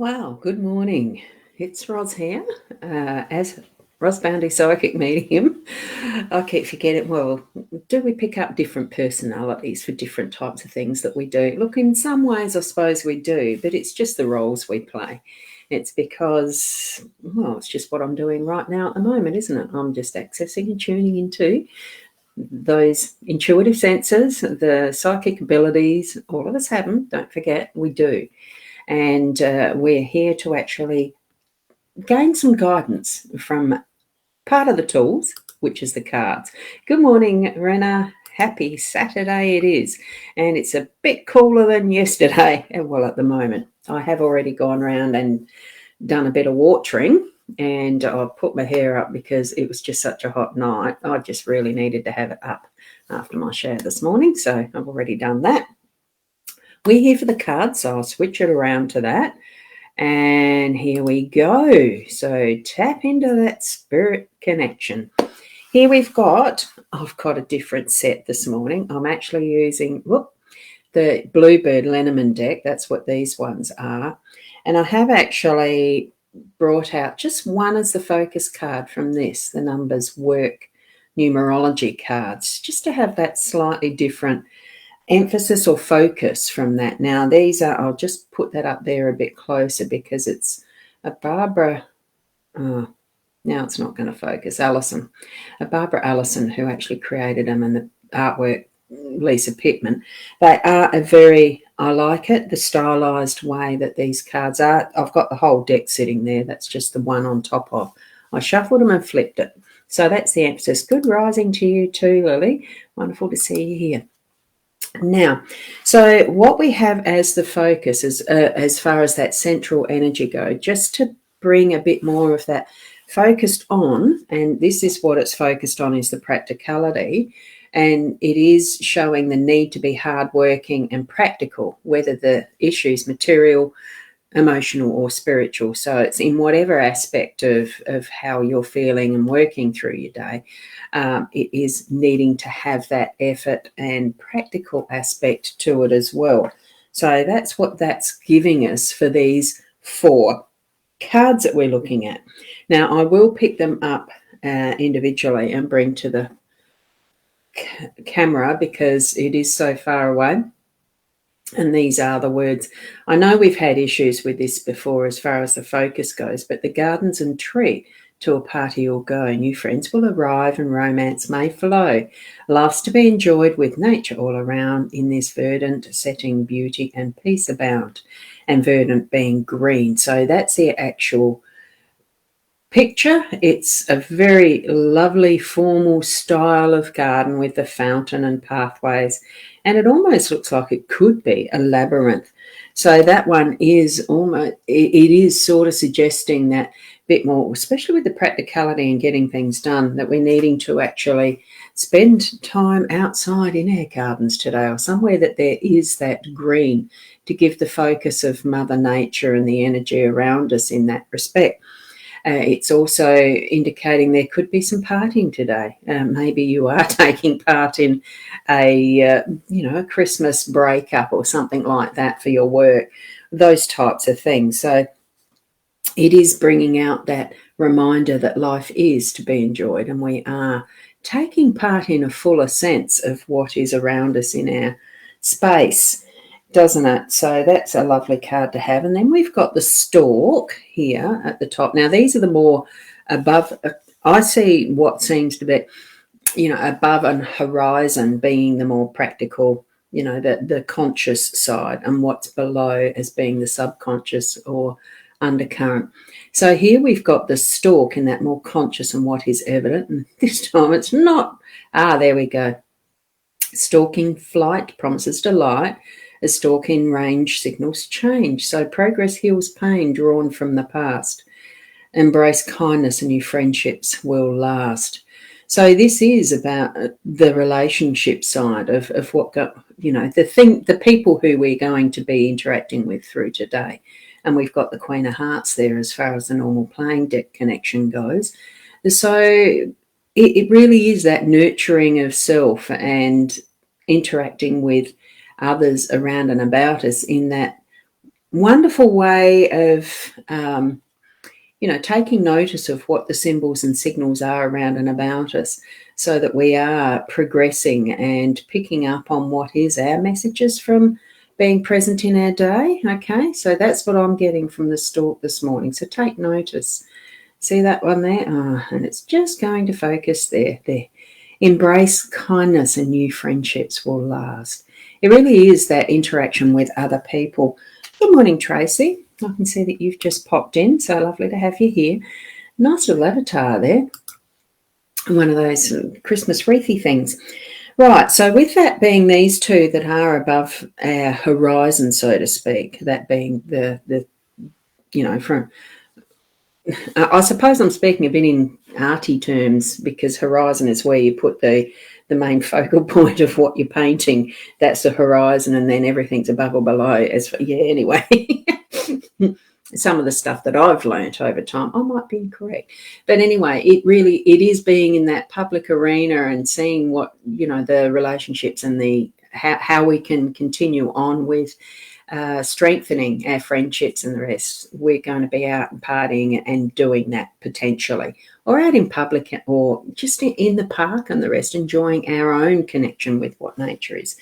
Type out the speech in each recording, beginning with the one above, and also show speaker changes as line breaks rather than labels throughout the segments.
Wow, good morning. It's Roz here. As Roz Bounty Psychic Medium, I keep forgetting, well, do we pick up different personalities for different types of things that we do? Look, in some ways, I suppose we do, but it's just the roles we play. It's because, well, it's just what I'm doing right now at the moment, isn't it? I'm just accessing and tuning into those intuitive senses, the psychic abilities. All of us have them, don't forget, we do. And we're here to actually gain some guidance from part of the tools, which is the cards. Good morning, Rena. Happy Saturday it is. And it's a bit cooler than yesterday. Well, at the moment. I have already gone around and done a bit of watering, and I put my hair up because it was just such a hot night. I just really needed to have it up after my shower this morning. So I've already done that. We're here for the cards, so I'll switch it around to that. And here we go. So tap into that spirit connection. Here I've got a different set this morning. I'm actually using the Bluebird Lenormand deck. That's what these ones are. And I have actually brought out just one as the focus card from this, the numbers work numerology cards, just to have that slightly different emphasis or focus from that. Now these are, I'll just put that up there a bit closer because it's a Barbara, now it's not going to focus, a Barbara Allison who actually created them, and the artwork Lisa Pittman. They are I like it, the stylized way that these cards are. I've got the whole deck sitting there, that's just the one on top of. I shuffled them and flipped it. So that's the emphasis. Good rising to you too, Lily. Wonderful to see you here. Now, so what we have as the focus is, as far as that central energy go, just to bring a bit more of that focused on, and this is what it's focused on, is the practicality, and it is showing the need to be hardworking and practical, whether the issue is material, emotional or spiritual. So it's in whatever aspect of how you're feeling and working through your day. It is needing to have that effort and practical aspect to it as well. So that's what that's giving us for these 4 cards that we're looking at. Now I will pick them up individually and bring to the camera because it is so far away. And these are the words. I know we've had issues with this before as far as the focus goes, but the gardens and tree, to a party you'll go. New friends will arrive and romance may flow. Love's to be enjoyed with nature all around. In this verdant setting, beauty and peace abound. And verdant being green. So that's the actual picture. It's a very lovely formal style of garden with the fountain and pathways, and it almost looks like it could be a labyrinth. So that one is almost, it is sort of suggesting that bit more, especially with the practicality and getting things done, that we're needing to actually spend time outside in our gardens today, or somewhere that there is that green, to give the focus of Mother Nature and the energy around us in that respect. It's also indicating there could be some partying today. Maybe you are taking part in a Christmas breakup or something like that for your work, those types of things. So it is bringing out that reminder that life is to be enjoyed, and we are taking part in a fuller sense of what is around us in our space, doesn't it? So that's a lovely card to have. And then we've got the stork here at the top. Now these are the more above, I see what seems to be, above and horizon being the more practical, the conscious side, and what's below as being the subconscious or undercurrent. So here we've got the stork in that more conscious and what is evident. And this time it's not, there we go. Stalking flight promises delight. A stork in range signals change. So progress heals pain drawn from the past. Embrace kindness and your friendships will last. So this is about the relationship side of what the people who we're going to be interacting with through today. And we've got the Queen of Hearts there as far as the normal playing deck connection goes. So it really is that nurturing of self and interacting with others around and about us in that wonderful way of taking notice of what the symbols and signals are around and about us, so that we are progressing and picking up on what is our messages from being present in our day. Okay, so that's what I'm getting from the stalk this morning. So take notice. See that one there? And it's just going to focus there. Embrace kindness and new friendships will last. It really is that interaction with other people. Good morning, Tracy. I can see that you've just popped in, so lovely to have you here. Nice little avatar there. One of those Christmas wreathy things. Right, so with that being these two that are above our horizon, so to speak, that being the from I suppose I'm speaking a bit in arty terms, because horizon is where you put the main focal point of what you're painting. That's the horizon, and then everything's above or below. Anyway. Some of the stuff that I've learnt over time, I might be incorrect. But anyway, it is being in that public arena and seeing what, the relationships and how we can continue on with strengthening our friendships and the rest. We're going to be out and partying and doing that potentially, or out in public, or just in the park and the rest, enjoying our own connection with what nature is.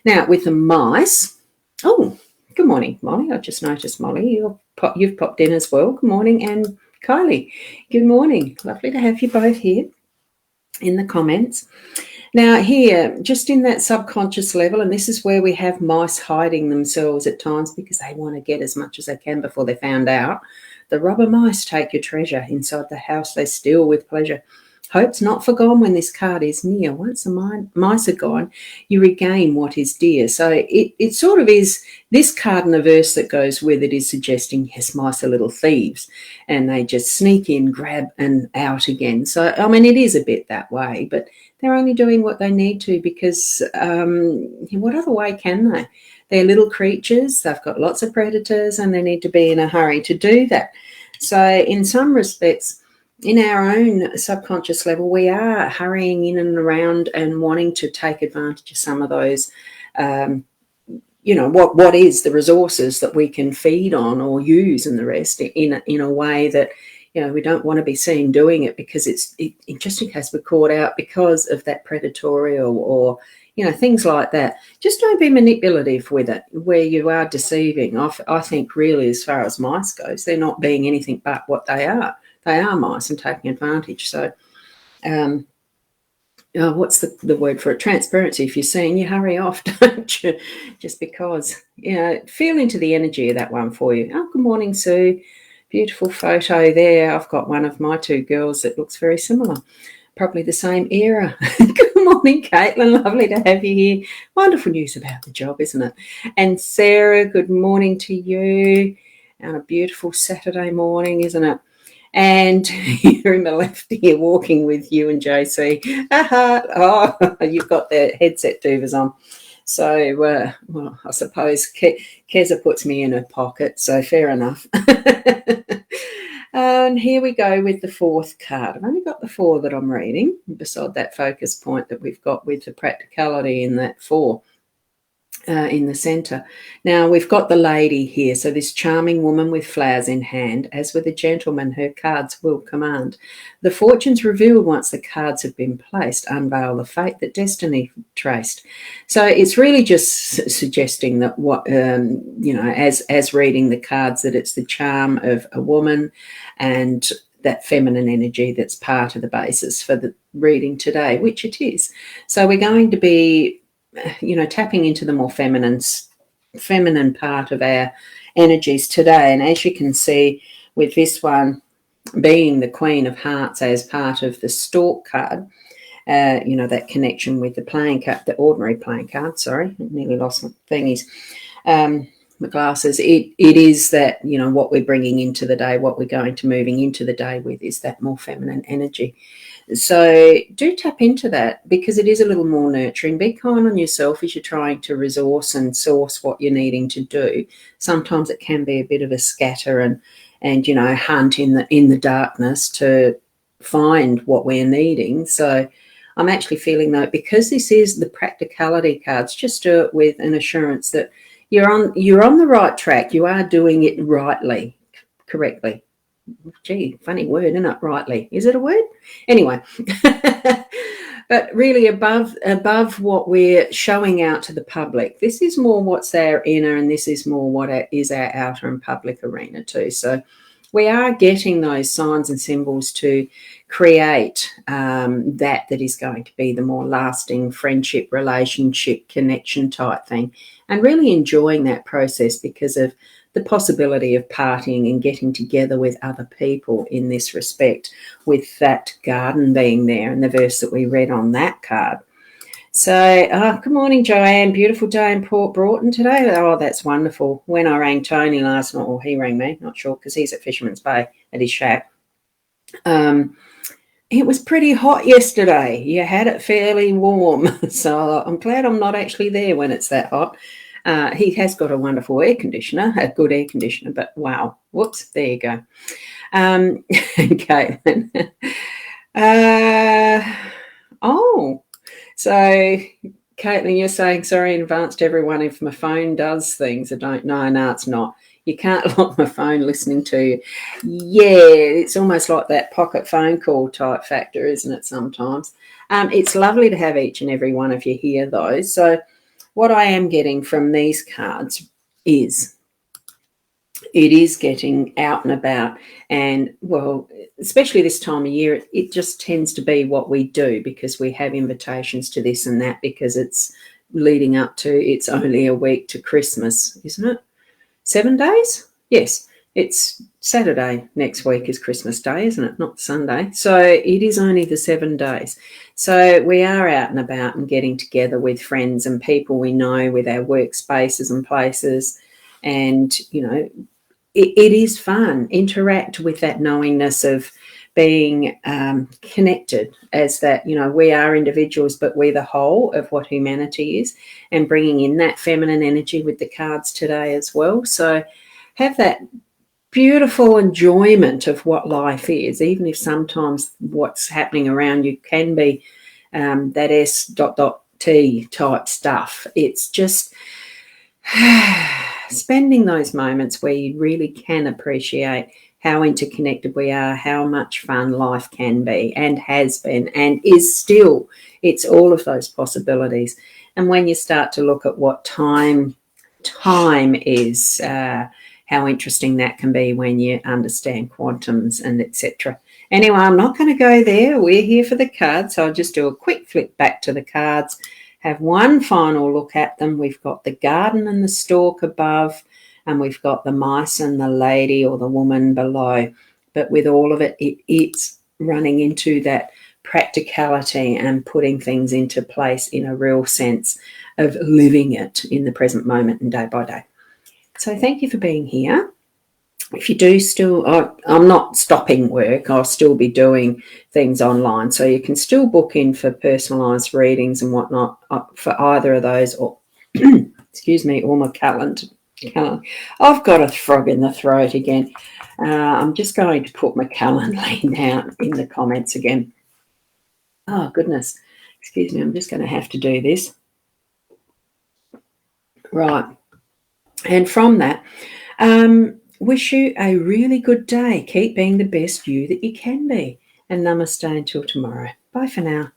Now, with the mice, good morning, Molly. I just noticed, Molly, you've popped in as well. Good morning. And Kylie, good morning. Lovely to have you both here in the comments. Now here, just in that subconscious level, and this is where we have mice hiding themselves at times because they want to get as much as they can before they're found out. The rubber mice take your treasure. Inside the house they steal with pleasure. Hope's not forgone when this card is near. Once the mice are gone, you regain what is dear. So it sort of is, this card and the verse that goes with it is suggesting, yes, mice are little thieves, and they just sneak in, grab, and out again. So, I mean, it is a bit that way, but they're only doing what they need to, because what other way can they? They're little creatures. They've got lots of predators, and they need to be in a hurry to do that. So in some respects, in our own subconscious level, we are hurrying in and around and wanting to take advantage of some of those, what is the resources that we can feed on or use, and the rest in a way that, we don't want to be seen doing it, because it's just in case we're caught out because of that predatorial or things like that. Just don't be manipulative with it, where you are deceiving. I think really, as far as mice goes, they're not being anything but what they are. They are mice and taking advantage. So what's the word for it? Transparency. If you're seeing, you hurry off, don't you? Just because, feel into the energy of that one for you. Oh, good morning, Sue. Beautiful photo there. I've got one of my two girls that looks very similar. Probably the same era. Good morning, Caitlin. Lovely to have you here. Wonderful news about the job, isn't it? And Sarah, good morning to you. And a beautiful Saturday morning, isn't it? And you're in the left here walking with you and JC. Oh, you've got the headset duvers on. So, well, I suppose Keza puts me in her pocket, so fair enough. And here we go with the fourth card. I've only got the four that I'm reading, beside that focus point that we've got with the practicality in that four. In the centre. Now we've got the lady here, so this charming woman with flowers in hand. As with a gentleman, her cards will command. The fortunes revealed once the cards have been placed unveil the fate that destiny traced. So it's really just suggesting that what as reading the cards, that it's the charm of a woman and that feminine energy that's part of the basis for the reading today, which it is. So we're going to be tapping into the more feminine part of our energies today. And as you can see, with this one being the Queen of Hearts as part of the Stork card, that connection with the playing card, the ordinary playing card, sorry, I nearly lost my thingies, my glasses. It is that, what we're bringing into the day, what we're going to moving into the day with is that more feminine energy. So do tap into that, because it is a little more nurturing. Be kind on yourself as you're trying to resource and source what you're needing to do. Sometimes it can be a bit of a scatter and hunt in the darkness to find what we're needing. So I'm actually feeling that, because this is the practicality cards, just do it with an assurance that you're on the right track. You are doing it rightly, correctly. Gee, funny word, isn't it? Rightly. Is it a word? Anyway. But really above what we're showing out to the public, this is more what's our inner, and this is more what is our outer and public arena too. So we are getting those signs and symbols to create that is going to be the more lasting friendship, relationship, connection type thing, and really enjoying that process because of the possibility of partying and getting together with other people in this respect, with that garden being there and the verse that we read on that card. So, good morning, Joanne. Beautiful day in Port Broughton today. Oh, that's wonderful. When I rang Tony last night, or he rang me, not sure, because he's at Fisherman's Bay at his shack. It was pretty hot yesterday. You had it fairly warm. So I'm glad I'm not actually there when it's that hot. He has got a wonderful air conditioner, a good air conditioner, but wow. Whoops, there you go. Caitlin. So Caitlin, you're saying, sorry in advance to everyone if my phone does things. I don't know. No, it's not. You can't lock my phone listening to you. Yeah, it's almost like that pocket phone call type factor, isn't it, sometimes? It's lovely to have each and every one of you here, though. So what I am getting from these cards is it is getting out and about, and, well, especially this time of year, it just tends to be what we do because we have invitations to this and that because it's leading up to, it's only a week to Christmas, isn't it? 7 days? Yes, it's Saturday next week is Christmas Day, isn't it? Not Sunday. So it is only the 7 days. So we are out and about and getting together with friends and people we know, with our workspaces and places. And, you know, it is fun. Interact with that knowingness of being connected as that, you know, we are individuals, but we're the whole of what humanity is, and bringing in that feminine energy with the cards today as well. So have that beautiful enjoyment of what life is, even if sometimes what's happening around you can be that S.T type stuff. It's just spending those moments where you really can appreciate how interconnected we are, how much fun life can be and has been and is still. It's all of those possibilities. And when you start to look at what time is, how interesting that can be when you understand quantums and etc. Anyway, I'm not going to go there. We're here for the cards, so I'll just do a quick flip back to the cards, have one final look at them. We've got the garden and the stalk above, and we've got the mice and the lady or the woman below. But with all of it, it's running into that practicality and putting things into place in a real sense of living it in the present moment and day by day. So thank you for being here. If you do still, I'm not stopping work. I'll still be doing things online. So you can still book in for personalised readings and whatnot for either of those, or, excuse me, or my calendar. I've got a frog in the throat again. I'm just going to put my Calendly down in the comments again. Oh, goodness. Excuse me, I'm just going to have to do this. Right. And from that, wish you a really good day. Keep being the best you that you can be. And namaste until tomorrow. Bye for now.